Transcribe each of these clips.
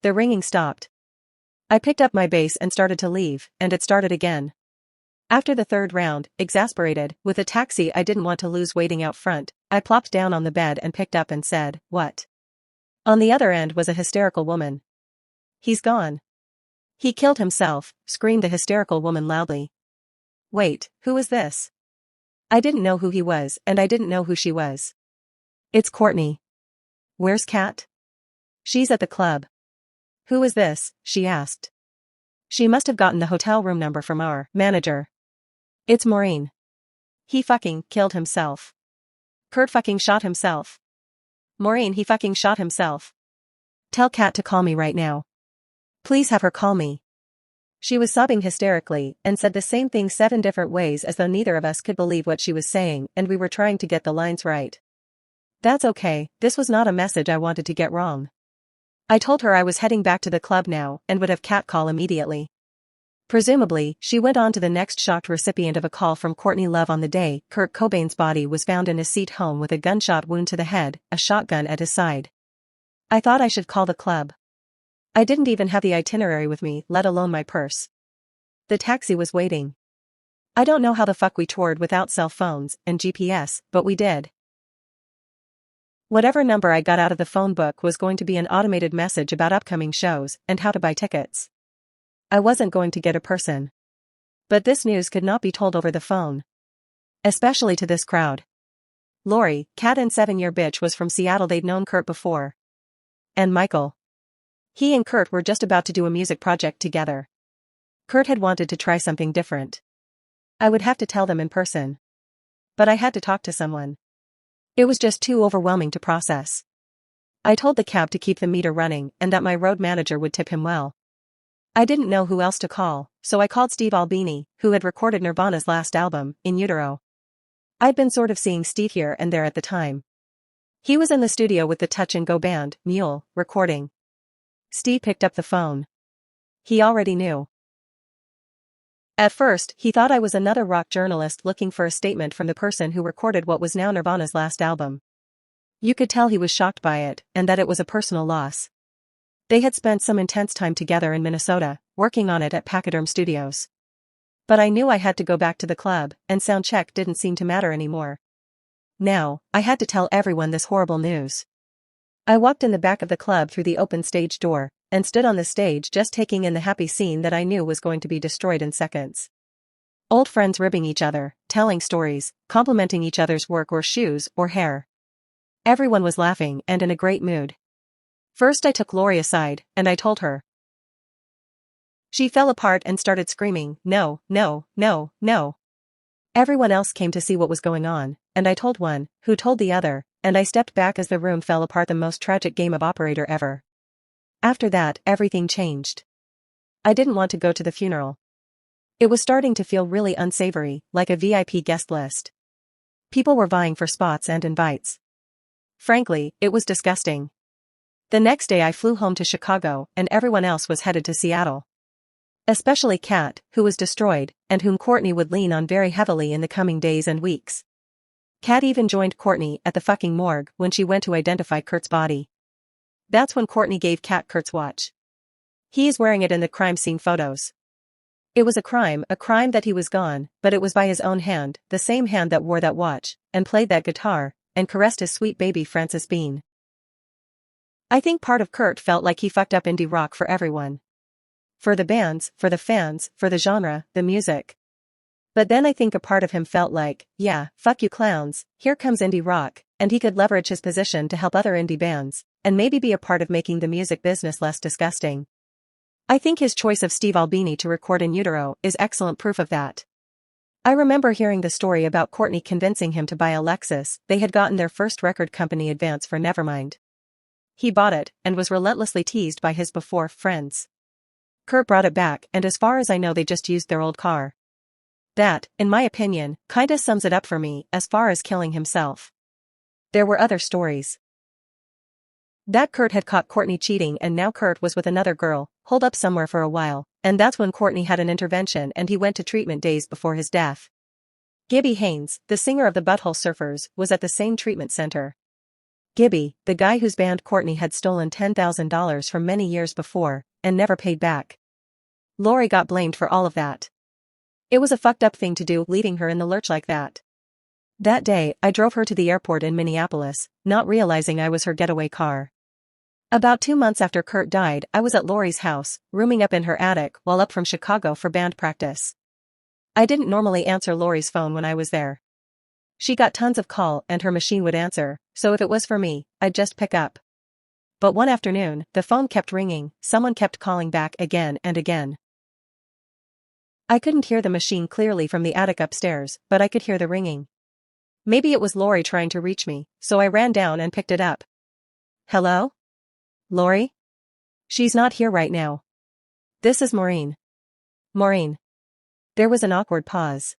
The ringing stopped. I picked up my bass and started to leave, and it started again. After the third round, exasperated, with a taxi I didn't want to lose waiting out front, I plopped down on the bed and picked up and said, "What?" On the other end was a hysterical woman. "He's gone. He killed himself," screamed the hysterical woman loudly. "Wait, who is this?" I didn't know who he was and I didn't know who she was. "It's Courtney." "Where's Kat?" "She's at the club." "Who is this?" she asked. She must have gotten the hotel room number from our manager. "It's Maureen." "He fucking killed himself." "Kurt fucking shot himself." "Maureen, he fucking shot himself." "Tell Kat to call me right now. Please have her call me." She was sobbing hysterically and said the same thing 7 different ways as though neither of us could believe what she was saying and we were trying to get the lines right. That's okay, this was not a message I wanted to get wrong. I told her I was heading back to the club now and would have Kat call immediately. Presumably, she went on to the next shocked recipient of a call from Courtney Love on the day Kurt Cobain's body was found in his seat home with a gunshot wound to the head, a shotgun at his side. I thought I should call the club. I didn't even have the itinerary with me, let alone my purse. The taxi was waiting. I don't know how the fuck we toured without cell phones and GPS, but we did. Whatever number I got out of the phone book was going to be an automated message about upcoming shows and how to buy tickets. I wasn't going to get a person. But this news could not be told over the phone. Especially to this crowd. Lori, Kat and 7-year bitch was from Seattle, they'd known Kurt before. And Michael. He and Kurt were just about to do a music project together. Kurt had wanted to try something different. I would have to tell them in person. But I had to talk to someone. It was just too overwhelming to process. I told the cab to keep the meter running and that my road manager would tip him well. I didn't know who else to call, so I called Steve Albini, who had recorded Nirvana's last album, In Utero. I'd been sort of seeing Steve here and there at the time. He was in the studio with the Touch and Go band, Mule, recording. Steve picked up the phone. He already knew. At first, he thought I was another rock journalist looking for a statement from the person who recorded what was now Nirvana's last album. You could tell he was shocked by it, and that it was a personal loss. They had spent some intense time together in Minnesota, working on it at Pachyderm Studios. But I knew I had to go back to the club, and sound check didn't seem to matter anymore. Now, I had to tell everyone this horrible news. I walked in the back of the club through the open stage door, and stood on the stage just taking in the happy scene that I knew was going to be destroyed in seconds. Old friends ribbing each other, telling stories, complimenting each other's work or shoes or hair. Everyone was laughing and in a great mood. First I took Lori aside, and I told her. She fell apart and started screaming, "No, no, no, no." Everyone else came to see what was going on, and I told one, who told the other, and I stepped back as the room fell apart, the most tragic game of operator ever. After that, everything changed. I didn't want to go to the funeral. It was starting to feel really unsavory, like a VIP guest list. People were vying for spots and invites. Frankly, it was disgusting. The next day I flew home to Chicago and everyone else was headed to Seattle. Especially Kat, who was destroyed, and whom Courtney would lean on very heavily in the coming days and weeks. Kat even joined Courtney at the fucking morgue when she went to identify Kurt's body. That's when Courtney gave Kat Kurt's watch. He is wearing it in the crime scene photos. It was a crime that he was gone, but it was by his own hand, the same hand that wore that watch, and played that guitar, and caressed his sweet baby Frances Bean. I think part of Kurt felt like he fucked up indie rock for everyone. For the bands, for the fans, for the genre, the music. But then I think a part of him felt like, yeah, fuck you clowns, here comes indie rock, and he could leverage his position to help other indie bands, and maybe be a part of making the music business less disgusting. I think his choice of Steve Albini to record In Utero is excellent proof of that. I remember hearing the story about Courtney convincing him to buy a Lexus. They had gotten their first record company advance for Nevermind. He bought it, and was relentlessly teased by his before friends. Kurt brought it back, and as far as I know they just used their old car. That, in my opinion, kinda sums it up for me as far as killing himself. There were other stories. That Kurt had caught Courtney cheating and now Kurt was with another girl, holed up somewhere for a while, and that's when Courtney had an intervention and he went to treatment days before his death. Gibby Haynes, the singer of the Butthole Surfers, was at the same treatment center. Gibby, the guy whose band Courtney had stolen $10,000 from many years before, and never paid back. Lori got blamed for all of that. It was a fucked up thing to do, leaving her in the lurch like that. That day, I drove her to the airport in Minneapolis, not realizing I was her getaway car. About 2 months after Kurt died, I was at Lori's house, rooming up in her attic while up from Chicago for band practice. I didn't normally answer Lori's phone when I was there. She got tons of call and her machine would answer, so if it was for me, I'd just pick up. But one afternoon, the phone kept ringing, someone kept calling back again and again. I couldn't hear the machine clearly from the attic upstairs, but I could hear the ringing. Maybe it was Lori trying to reach me, so I ran down and picked it up. Hello? Lori? She's not here right now. This is Maureen. Maureen. There was an awkward pause.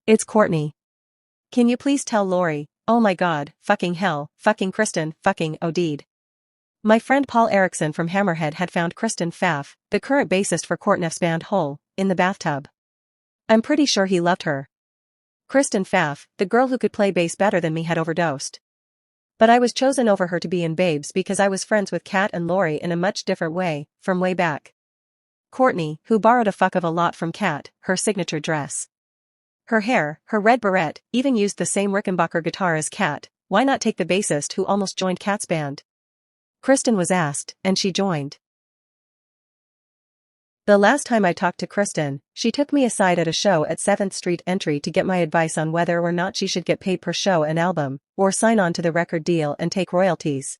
It's Courtney. Can you please tell Lori, oh my god, fucking hell, fucking Kristen, fucking OD'd. My friend Paul Erickson from Hammerhead had found Kristen Pfaff, the current bassist for Courtney's band Hole, in the bathtub. I'm pretty sure he loved her. Kristen Pfaff, the girl who could play bass better than me, had overdosed. But I was chosen over her to be in Babes because I was friends with Kat and Lori in a much different way, from way back. Courtney, who borrowed a fuck of a lot from Kat, her signature dress. Her hair, her red beret, even used the same Rickenbacker guitar as Kat. Why not take the bassist who almost joined Kat's band? Kristen was asked, and she joined. The last time I talked to Kristen, she took me aside at a show at 7th Street Entry to get my advice on whether or not she should get paid per show and album, or sign on to the record deal and take royalties.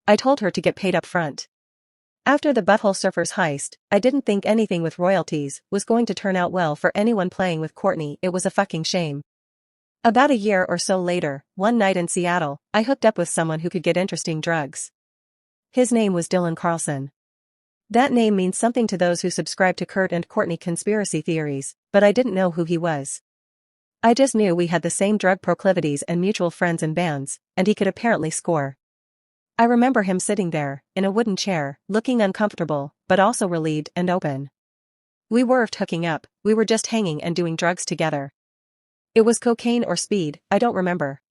I told her to get paid up front. After the Butthole Surfers heist, I didn't think anything with royalties was going to turn out well for anyone playing with Courtney. It was a fucking shame. About a year or so later, one night in Seattle, I hooked up with someone who could get interesting drugs. His name was Dylan Carlson. That name means something to those who subscribe to Kurt and Courtney conspiracy theories, but I didn't know who he was. I just knew we had the same drug proclivities and mutual friends and bands, and he could apparently score. I remember him sitting there, in a wooden chair, looking uncomfortable, but also relieved and open. We weren't hooking up, we were just hanging and doing drugs together. It was cocaine or speed, I don't remember.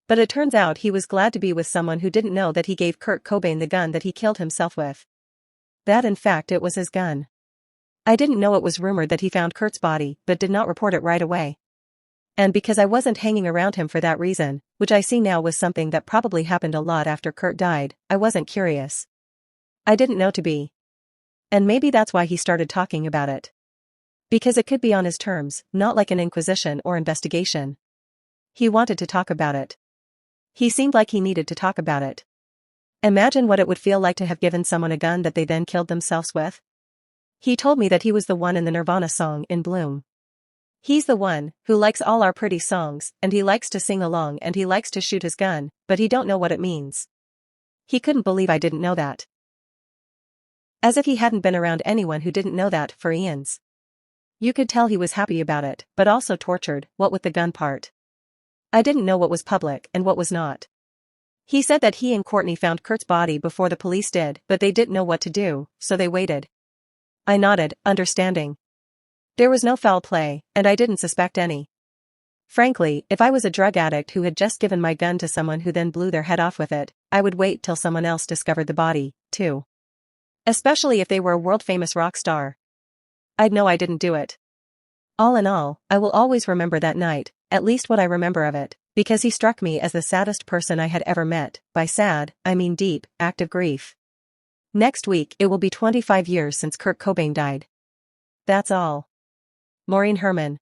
But it turns out he was glad to be with someone who didn't know that he gave Kurt Cobain the gun that he killed himself with. That in fact it was his gun. I didn't know it was rumored that he found Kurt's body but did not report it right away. And because I wasn't hanging around him for that reason, which I see now was something that probably happened a lot after Kurt died, I wasn't curious. I didn't know to be. And maybe that's why he started talking about it. Because it could be on his terms, not like an inquisition or investigation. He wanted to talk about it. He seemed like he needed to talk about it. Imagine what it would feel like to have given someone a gun that they then killed themselves with. He told me that he was the one in the Nirvana song In Bloom. He's the one who likes all our pretty songs, and he likes to sing along and he likes to shoot his gun, but he don't know what it means. He couldn't believe I didn't know that. As if he hadn't been around anyone who didn't know that for eons. You could tell he was happy about it, but also tortured, what with the gun part. I didn't know what was public and what was not. He said that he and Courtney found Kurt's body before the police did, but they didn't know what to do, so they waited. I nodded, understanding. There was no foul play, and I didn't suspect any. Frankly, if I was a drug addict who had just given my gun to someone who then blew their head off with it, I would wait till someone else discovered the body, too. Especially if they were a world-famous rock star. I'd know I didn't do it. All in all, I will always remember that night, at least what I remember of it, because he struck me as the saddest person I had ever met. By sad, I mean deep, active grief. Next week it will be 25 years since Kurt Cobain died. That's all. Maureen Herman.